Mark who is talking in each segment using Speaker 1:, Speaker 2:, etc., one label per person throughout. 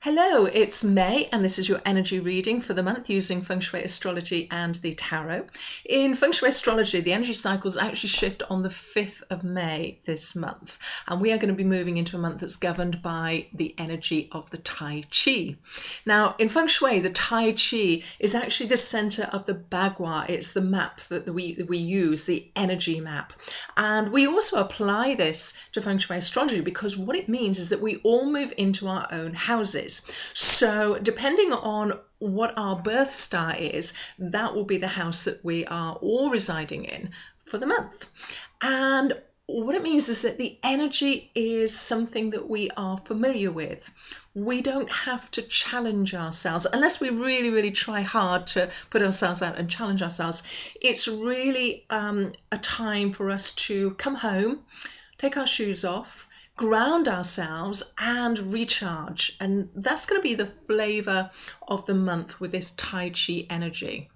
Speaker 1: Hello, it's May, and this is your energy reading for the month using Feng Shui Astrology and the Tarot. In Feng Shui Astrology, the energy cycles actually shift on the 5th of May this month, and we are going to be moving into a month that's governed by the energy of the Tai Chi. Now, in Feng Shui, the Tai Chi is actually the center of the Bagua. It's the map that we use, the energy map. And we also apply this to Feng Shui Astrology because what it means is that we all move into our own houses. So depending on what our birth star is, that will be the house that we are all residing in for the month. And what it means is that the energy is something that we are familiar with. We don't have to challenge ourselves unless we really try hard to put ourselves out and challenge ourselves. It's really a time for us to come home, take our shoes off, ground ourselves and recharge, and that's going to be the flavor of the month with this Tai Chi energy.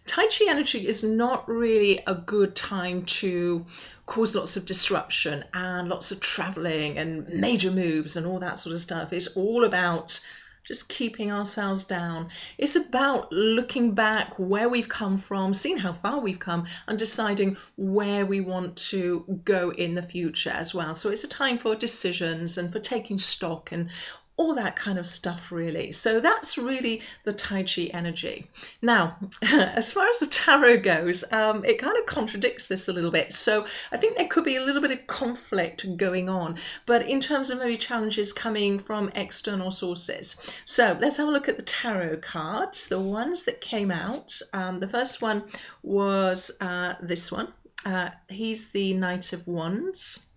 Speaker 1: Tai Chi energy is not really a good time to cause lots of disruption and lots of traveling and major moves and all that sort of stuff. It's all about just keeping ourselves down. It's about looking back where we've come from, seeing how far we've come, and deciding where we want to go in the future as well. So it's a time for decisions and for taking stock and all that kind of stuff, really. So that's really the Tai Chi energy. Now, as far as the tarot goes, it kind of contradicts this a little bit. So I think there could be a little bit of conflict going on, but in terms of maybe challenges coming from external sources. So let's have a look at the tarot cards, the ones that came out. The first one was this one. He's the Knight of Wands.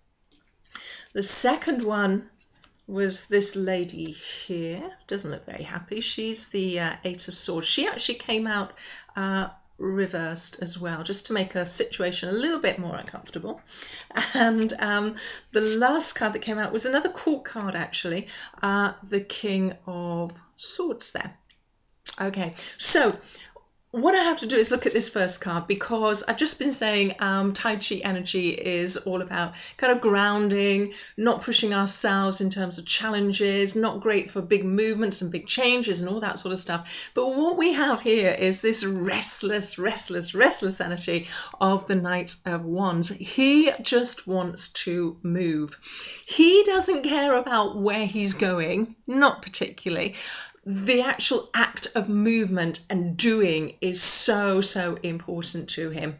Speaker 1: The second one was this lady here. Doesn't look very happy. She's the Eight of Swords. She actually came out reversed as well, just to make her situation a little bit more uncomfortable. And the last card that came out was another court card, actually, the King of Swords there. Okay, so what I have to do is look at this first card, because I've just been saying Tai Chi energy is all about kind of grounding, not pushing ourselves in terms of challenges, not great for big movements and big changes and all that sort of stuff. But what we have here is this restless energy of the Knight of Wands. He just wants to move. He doesn't care about where he's going, not particularly. The actual act of movement and doing is so important to him.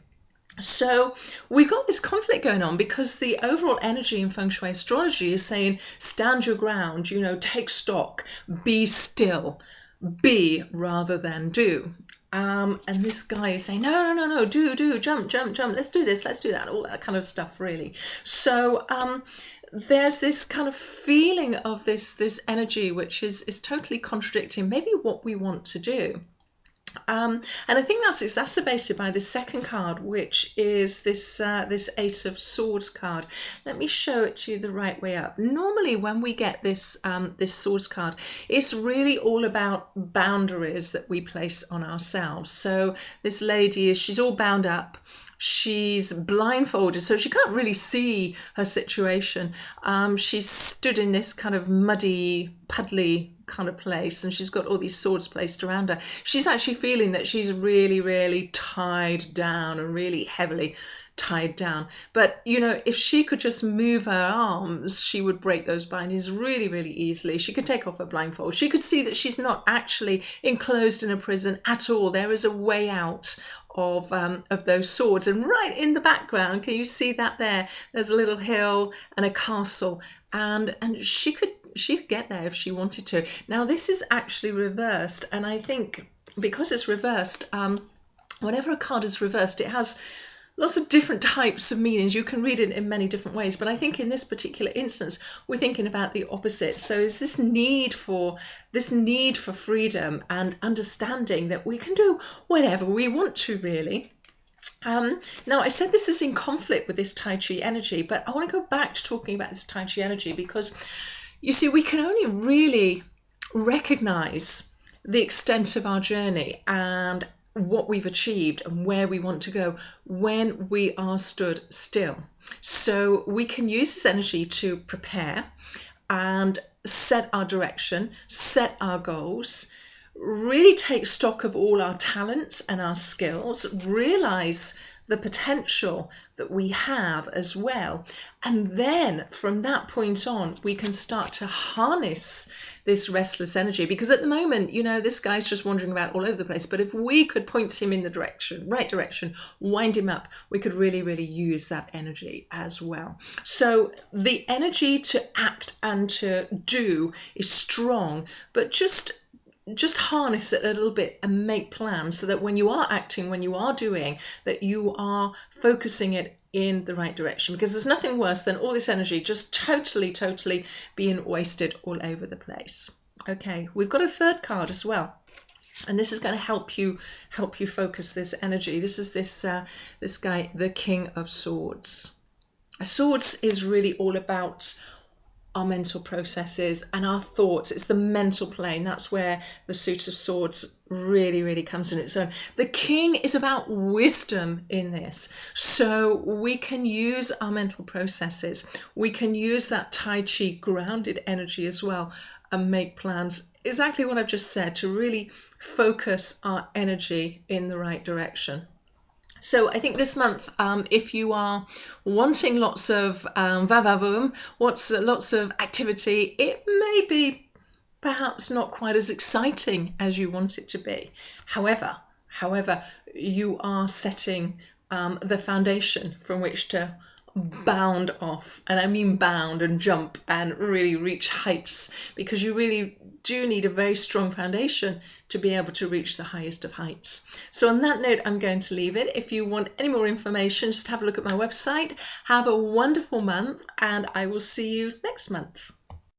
Speaker 1: So we've got this conflict going on because the overall energy in Feng Shui Astrology is saying stand your ground, take stock, be still, be rather than do. And this guy is saying, no, do, jump, let's do this, let's do that, all that kind of stuff, really. So there's this kind of feeling of this energy which is totally contradicting maybe what we want to do. And I think that's exacerbated by the second card, which is this Eight of Swords card. Let me show it to you the right way up. Normally when we get this Swords card, it's really all about boundaries that we place on ourselves. So this lady she's all bound up. She's blindfolded, so she can't really see her situation. She's stood in this kind of muddy, puddly kind of place, and she's got all these swords placed around her. She's actually feeling that she's really tied down and really heavily tied down. But if she could just move her arms, she would break those bindings really easily. She could take off her blindfold. She could see that she's not actually enclosed in a prison at all. There is a way out of those swords. And right in the background, can you see that there? There's a little hill and a castle, and she could get there if she wanted to. Now this is actually reversed, and I think because it's reversed, whenever a card is reversed, it has lots of different types of meanings. You can read it in many different ways, but I think in this particular instance, we're thinking about the opposite. So it's this need for freedom and understanding that we can do whatever we want to, really. Now, I said this is in conflict with this Tai Chi energy, but I want to go back to talking about this Tai Chi energy because, you see, we can only really recognize the extent of our journey and what we've achieved and where we want to go when we are stood still. So we can use this energy to prepare. and set our direction, set our goals, really take stock of all our talents and our skills, realize the potential that we have as well. And then from that point on, we can start to harness this restless energy, because at the moment, you know, this guy's just wandering about all over the place. But if we could point him in the right direction, wind him up, we could really, really use that energy as well. So the energy to act and to do is strong, but just harness it a little bit and make plans so that when you are acting, when you are doing, that you are focusing it in the right direction, because there's nothing worse than all this energy just totally being wasted all over the place. Okay, we've got a third card as well, and this is going to help you focus this energy. This is this guy, the King of Swords. Swords is really all about our mental processes and our thoughts. It's the mental plane. That's where the Suit of Swords really comes in its own. The King is about wisdom in this. So we can use our mental processes. We can use that Tai Chi grounded energy as well and make plans. Exactly what I've just said, to really focus our energy in the right direction. So I think this month, if you are wanting lots of va-va-voom, lots of activity, it may be perhaps not quite as exciting as you want it to be. However, you are setting the foundation from which to bound off, and I mean bound and jump and really reach heights, because you really do need a very strong foundation to be able to reach the highest of heights. So on that note, I'm going to leave it. If you want any more information, just have a look at my website. Have a wonderful month, and I will see you next month.